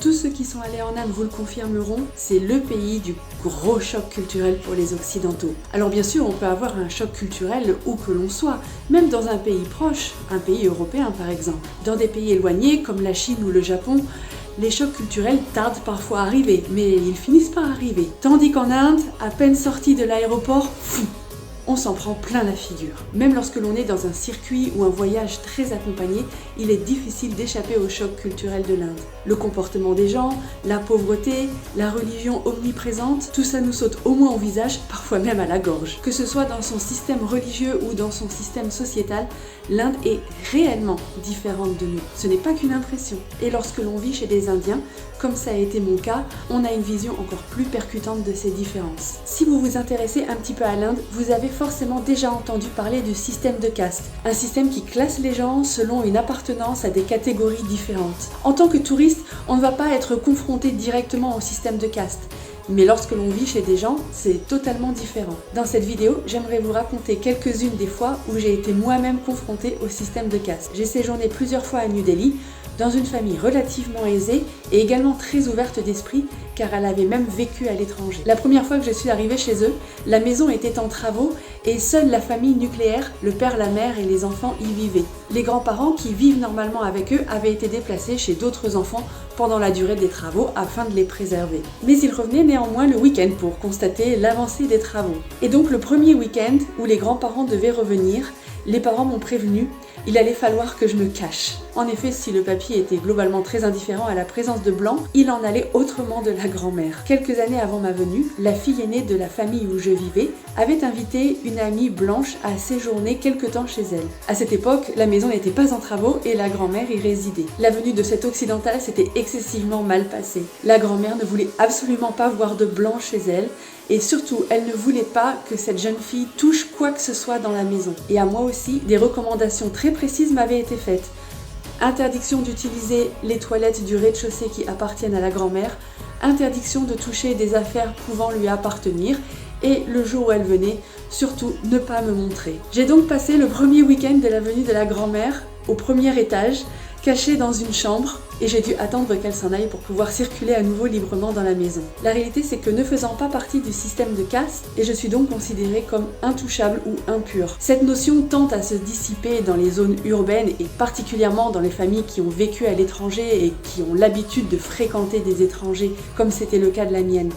Tous ceux qui sont allés en Inde vous le confirmeront, c'est le pays du gros choc culturel pour les Occidentaux. Alors bien sûr, on peut avoir un choc culturel où que l'on soit, même dans un pays proche, un pays européen par exemple. Dans des pays éloignés comme la Chine ou le Japon, les chocs culturels tardent parfois à arriver, mais ils finissent par arriver. Tandis qu'en Inde, à peine sorti de l'aéroport, on s'en prend plein la figure. Même lorsque l'on est dans un circuit ou un voyage très accompagné, il est difficile d'échapper au choc culturel de l'Inde. Le comportement des gens, la pauvreté, la religion omniprésente, tout ça nous saute au moins au visage, parfois même à la gorge. Que ce soit dans son système religieux ou dans son système sociétal, l'Inde est réellement différente de nous. Ce n'est pas qu'une impression. Et lorsque l'on vit chez des Indiens, comme ça a été mon cas, on a une vision encore plus percutante de ces différences. Si vous vous intéressez un petit peu à l'Inde, vous avez forcément déjà entendu parler du système de caste, un système qui classe les gens selon une appartenance à des catégories différentes. En tant que touriste, on ne va pas être confronté directement au système de caste. Mais lorsque l'on vit chez des gens, c'est totalement différent. Dans cette vidéo, j'aimerais vous raconter quelques-unes des fois où j'ai été moi-même confrontée au système de caste. J'ai séjourné plusieurs fois à New Delhi, dans une famille relativement aisée et également très ouverte d'esprit, car elle avait même vécu à l'étranger. La première fois que je suis arrivée chez eux, la maison était en travaux et seule la famille nucléaire, le père, la mère et les enfants y vivaient. Les grands-parents qui vivent normalement avec eux avaient été déplacés chez d'autres enfants pendant la durée des travaux afin de les préserver. Mais ils revenaient néanmoins le week-end pour constater l'avancée des travaux. Et donc le premier week-end où les grands-parents devaient revenir, les parents m'ont prévenu, il allait falloir que je me cache. En effet, si le papy était globalement très indifférent à la présence de blancs, il en allait autrement de la grand-mère. Quelques années avant ma venue, la fille aînée de la famille où je vivais avait invité une amie blanche à séjourner quelque temps chez elle. À cette époque, la maison n'était pas en travaux et la grand-mère y résidait. La venue de cette occidentale s'était excessivement mal passée. La grand-mère ne voulait absolument pas voir de blancs chez elle, et surtout, elle ne voulait pas que cette jeune fille touche quoi que ce soit dans la maison. Et à moi aussi, des recommandations très précises m'avaient été faites. Interdiction d'utiliser les toilettes du rez-de-chaussée qui appartiennent à la grand-mère, interdiction de toucher des affaires pouvant lui appartenir, et le jour où elle venait, surtout ne pas me montrer. J'ai donc passé le premier week-end de la venue de la grand-mère au premier étage, cachée dans une chambre, et j'ai dû attendre qu'elle s'en aille pour pouvoir circuler à nouveau librement dans la maison. La réalité, c'est que ne faisant pas partie du système de caste, et je suis donc considérée comme intouchable ou impure. Cette notion tend à se dissiper dans les zones urbaines et particulièrement dans les familles qui ont vécu à l'étranger et qui ont l'habitude de fréquenter des étrangers, comme c'était le cas de la mienne.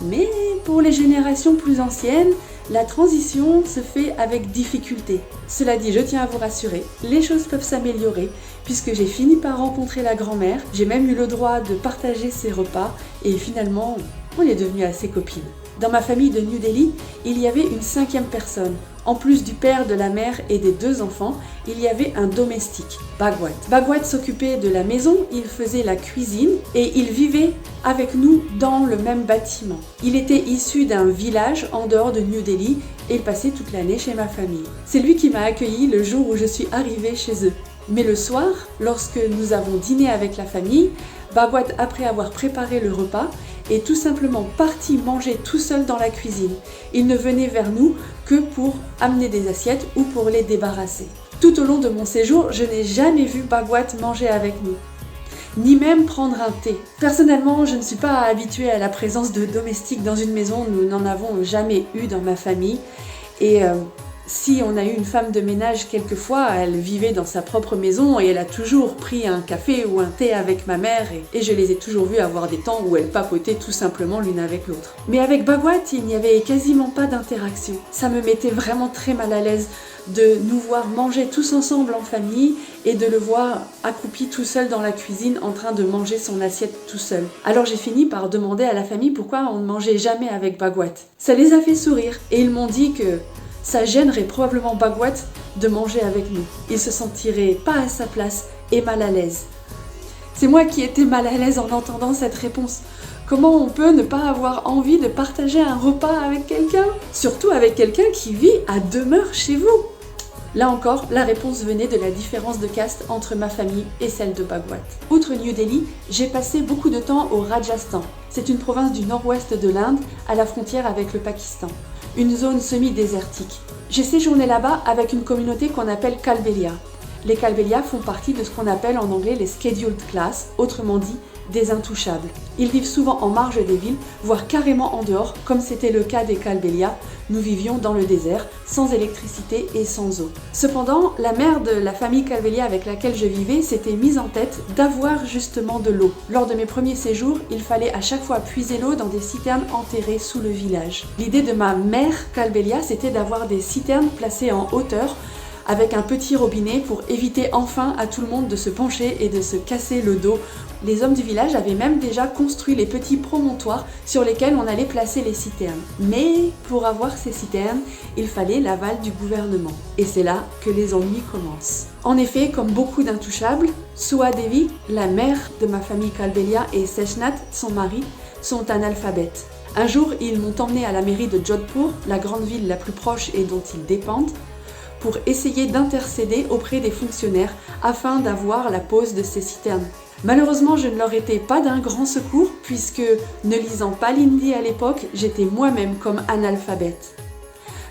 Mais pour les générations plus anciennes, la transition se fait avec difficulté. Cela dit, je tiens à vous rassurer, les choses peuvent s'améliorer puisque j'ai fini par rencontrer la grand-mère, j'ai même eu le droit de partager ses repas et finalement, on est devenus assez copines. Dans ma famille de New Delhi, il y avait une 5e personne. En plus du père, de la mère et des 2 enfants, il y avait un domestique, Bhagwat. Bhagwat s'occupait de la maison, il faisait la cuisine et il vivait avec nous dans le même bâtiment. Il était issu d'un village en dehors de New Delhi et il passait toute l'année chez ma famille. C'est lui qui m'a accueilli le jour où je suis arrivée chez eux. Mais le soir, lorsque nous avons dîné avec la famille, Bhagwat, après avoir préparé le repas, est tout simplement parti manger tout seul dans la cuisine. Il ne venait vers nous que pour amener des assiettes ou pour les débarrasser. Tout au long de mon séjour, je n'ai jamais vu Bhagwat manger avec nous, ni même prendre un thé. Personnellement, je ne suis pas habituée à la présence de domestiques dans une maison, nous n'en avons jamais eu dans ma famille. Et si on a eu une femme de ménage quelquefois, elle vivait dans sa propre maison et elle a toujours pris un café ou un thé avec ma mère et je les ai toujours vues avoir des temps où elles papotaient tout simplement l'une avec l'autre. Mais avec Bhagwat, il n'y avait quasiment pas d'interaction. Ça me mettait vraiment très mal à l'aise de nous voir manger tous ensemble en famille et de le voir accroupi tout seul dans la cuisine en train de manger son assiette tout seul. Alors j'ai fini par demander à la famille pourquoi on ne mangeait jamais avec Bhagwat. Ça les a fait sourire et ils m'ont dit que ça gênerait probablement Bhagwat de manger avec nous. Il se sentirait pas à sa place et mal à l'aise. C'est moi qui étais mal à l'aise en entendant cette réponse. Comment on peut ne pas avoir envie de partager un repas avec quelqu'un? Surtout avec quelqu'un qui vit à demeure chez vous. Là encore, la réponse venait de la différence de caste entre ma famille et celle de Bhagwat. Outre New Delhi, j'ai passé beaucoup de temps au Rajasthan. C'est une province du nord-ouest de l'Inde, à la frontière avec le Pakistan. Une zone semi-désertique. J'ai séjourné là-bas avec une communauté qu'on appelle Kalbelia. Les Kalbelia font partie de ce qu'on appelle en anglais les scheduled classes, autrement dit des intouchables. Ils vivent souvent en marge des villes, voire carrément en dehors, comme c'était le cas des Kalbelia. Nous vivions dans le désert, sans électricité et sans eau. Cependant, la mère de la famille Kalbelia avec laquelle je vivais s'était mise en tête d'avoir justement de l'eau. Lors de mes premiers séjours, il fallait à chaque fois puiser l'eau dans des citernes enterrées sous le village. L'idée de ma mère Kalbelia, c'était d'avoir des citernes placées en hauteur, avec un petit robinet pour éviter enfin à tout le monde de se pencher et de se casser le dos. Les hommes du village avaient même déjà construit les petits promontoires sur lesquels on allait placer les citernes. Mais pour avoir ces citernes, il fallait l'aval du gouvernement. Et c'est là que les ennuis commencent. En effet, comme beaucoup d'intouchables, Sua Devi, la mère de ma famille Kalbelia, et Seshnat, son mari, sont analphabètes. Un jour, ils m'ont emmené à la mairie de Jodhpur, la grande ville la plus proche et dont ils dépendent, pour essayer d'intercéder auprès des fonctionnaires afin d'avoir la pose de ces citernes. Malheureusement, je ne leur étais pas d'un grand secours puisque, ne lisant pas l'hindi à l'époque, j'étais moi-même comme analphabète.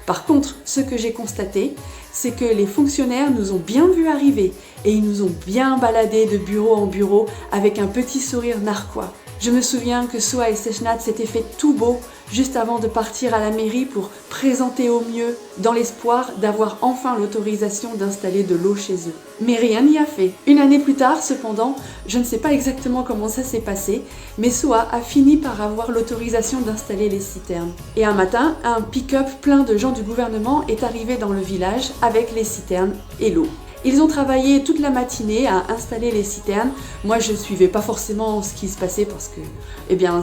Par contre, ce que j'ai constaté, c'est que les fonctionnaires nous ont bien vus arriver et ils nous ont bien baladés de bureau en bureau avec un petit sourire narquois. Je me souviens que Sua et Seshnat s'étaient fait tout beau juste avant de partir à la mairie pour présenter au mieux, dans l'espoir d'avoir enfin l'autorisation d'installer de l'eau chez eux. Mais rien n'y a fait. Une année plus tard, cependant, je ne sais pas exactement comment ça s'est passé, mais Sua a fini par avoir l'autorisation d'installer les citernes. Et un matin, un pick-up plein de gens du gouvernement est arrivé dans le village avec les citernes et l'eau. Ils ont travaillé toute la matinée à installer les citernes. Moi, je ne suivais pas forcément ce qui se passait parce que,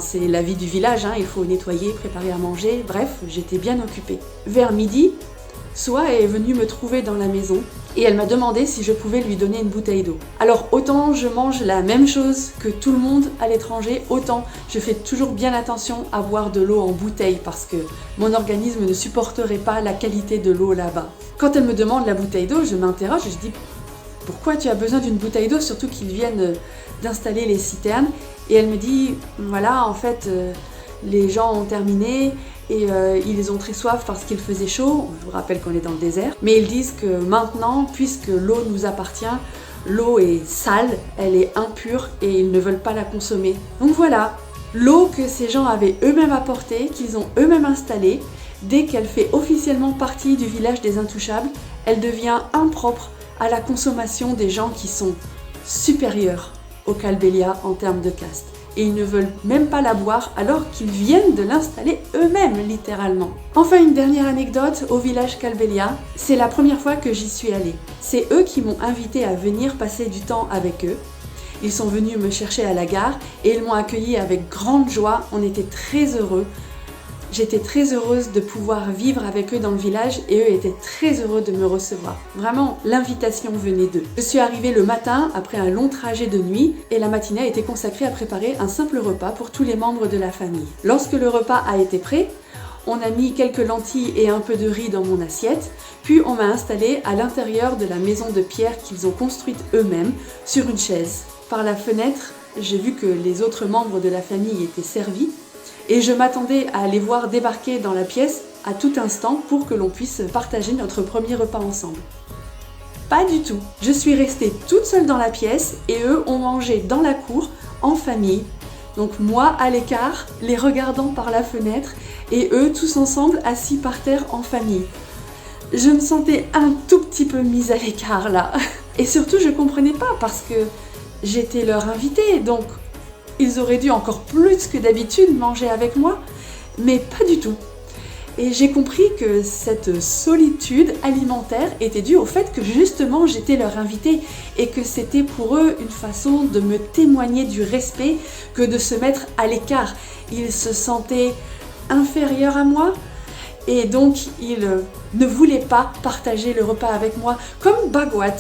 c'est la vie du village, il faut nettoyer, préparer à manger. Bref, j'étais bien occupée. Vers midi, Sua est venue me trouver dans la maison et elle m'a demandé si je pouvais lui donner une bouteille d'eau. Alors autant je mange la même chose que tout le monde à l'étranger, autant je fais toujours bien attention à boire de l'eau en bouteille parce que mon organisme ne supporterait pas la qualité de l'eau là-bas. Quand elle me demande la bouteille d'eau, je m'interroge et je dis « Pourquoi tu as besoin d'une bouteille d'eau, surtout qu'ils viennent d'installer les citernes ?» Et elle me dit « Voilà, en fait, les gens ont terminé et ils ont très soif parce qu'il faisait chaud. » Je vous rappelle qu'on est dans le désert. Mais ils disent que maintenant, puisque l'eau nous appartient, l'eau est sale, elle est impure et ils ne veulent pas la consommer. Donc voilà, l'eau que ces gens avaient eux-mêmes apportée, qu'ils ont eux-mêmes installée, dès qu'elle fait officiellement partie du village des Intouchables, elle devient impropre à la consommation des gens qui sont supérieurs aux Kalbelia en termes de caste. Et ils ne veulent même pas la boire alors qu'ils viennent de l'installer eux-mêmes, littéralement. Enfin, une dernière anecdote au village Kalbelia, c'est la première fois que j'y suis allée. C'est eux qui m'ont invitée à venir passer du temps avec eux. Ils sont venus me chercher à la gare et ils m'ont accueillie avec grande joie, on était très heureux. J'étais très heureuse de pouvoir vivre avec eux dans le village et eux étaient très heureux de me recevoir. Vraiment, l'invitation venait d'eux. Je suis arrivée le matin après un long trajet de nuit et la matinée a été consacrée à préparer un simple repas pour tous les membres de la famille. Lorsque le repas a été prêt, on a mis quelques lentilles et un peu de riz dans mon assiette, puis on m'a installée à l'intérieur de la maison de pierre qu'ils ont construite eux-mêmes sur une chaise. Par la fenêtre, j'ai vu que les autres membres de la famille étaient servis et je m'attendais à les voir débarquer dans la pièce à tout instant pour que l'on puisse partager notre premier repas ensemble. Pas du tout. Je suis restée toute seule dans la pièce et eux ont mangé dans la cour, en famille. Donc moi à l'écart, les regardant par la fenêtre et eux tous ensemble assis par terre en famille. Je me sentais un tout petit peu mise à l'écart là. Et surtout je comprenais pas parce que j'étais leur invitée, donc ils auraient dû encore plus que d'habitude manger avec moi, mais pas du tout. Et j'ai compris que cette solitude alimentaire était due au fait que justement j'étais leur invitée et que c'était pour eux une façon de me témoigner du respect que de se mettre à l'écart. Ils se sentaient inférieurs à moi et donc ils ne voulaient pas partager le repas avec moi, comme Bhagwat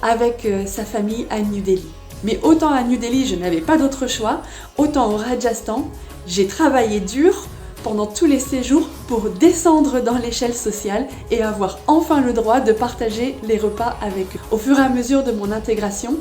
avec sa famille à New Delhi. Mais autant à New Delhi, je n'avais pas d'autre choix, autant au Rajasthan, j'ai travaillé dur pendant tous les séjours pour descendre dans l'échelle sociale et avoir enfin le droit de partager les repas avec eux. Au fur et à mesure de mon intégration,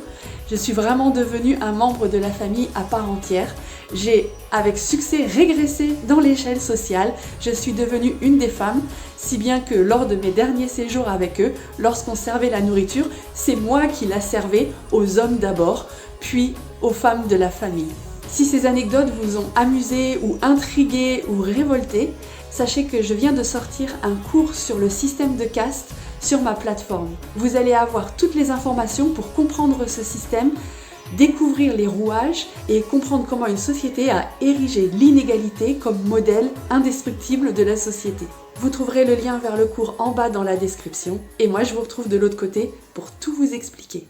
je suis vraiment devenue un membre de la famille à part entière. J'ai avec succès régressé dans l'échelle sociale, je suis devenue une des femmes, si bien que lors de mes derniers séjours avec eux, lorsqu'on servait la nourriture, c'est moi qui la servais aux hommes d'abord, puis aux femmes de la famille. Si ces anecdotes vous ont amusé ou intrigué ou révolté, sachez que je viens de sortir un cours sur le système de caste sur ma plateforme. Vous allez avoir toutes les informations pour comprendre ce système, découvrir les rouages et comprendre comment une société a érigé l'inégalité comme modèle indestructible de la société. Vous trouverez le lien vers le cours en bas dans la description et moi je vous retrouve de l'autre côté pour tout vous expliquer.